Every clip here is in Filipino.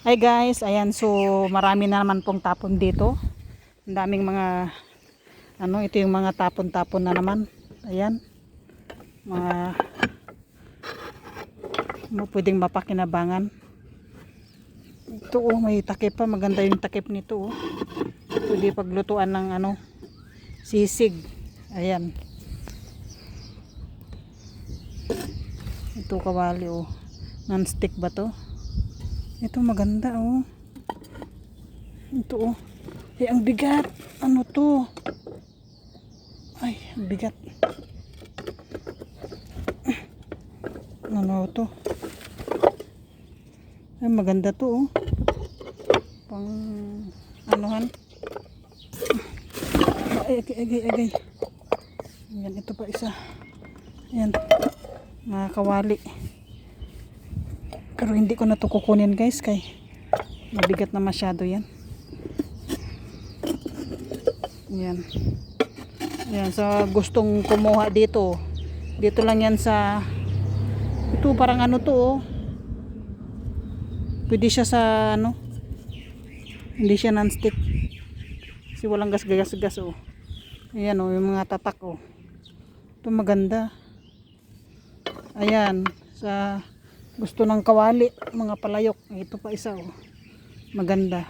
Hi guys, ayan, so marami na naman pong tapon dito. Ang daming mga ito yung mga tapon-tapon na naman. Ayan. Mga pwedeng mapakinabangan. Ito may takip pa, maganda yung takip nito Pwede paglutuan ng sisig. Ayan. Ito kawali non-stick ba to? Ito maganda Ito ang bigat. Ano to? Ay, ang bigat. Ano to? Ay, maganda to Pang anuhan. Agay. Ayan, ito pa isa. Ayan. Mga kawali. Pero hindi ko na to kukunin guys, kay mabigat na masyado yan. Yan. Yan, sa gustong kumuha dito. Dito lang yan sa ito parang to Pwede siya sa hindi siya non-stick. Kasi walang gas-gas Ayan yung mga tatak Ito maganda. Ayan, sa gusto ng kawali, mga palayok. Ito pa isa maganda.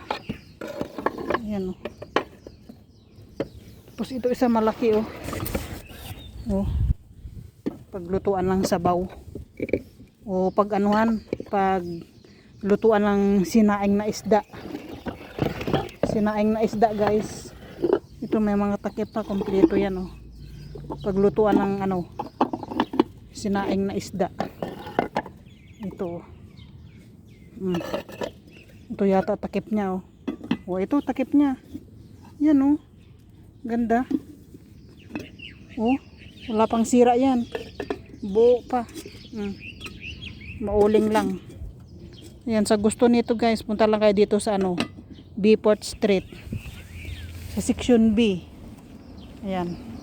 Ayan Tapos ito isa malaki paglutuan ng sabaw. Pag lutuan ng sinaing na isda. Sinaing na isda guys. Ito may mga takip pa, kompleto yan Paglutuan ng sinaing na isda. Ito ito yata takip niya ito takip niya. Yan ganda. Wala pang sira yan. Buo pa. Mauling lang. Yan, sa gusto nito guys, punta lang kayo dito sa Beaufort Street sa section B. Ayan.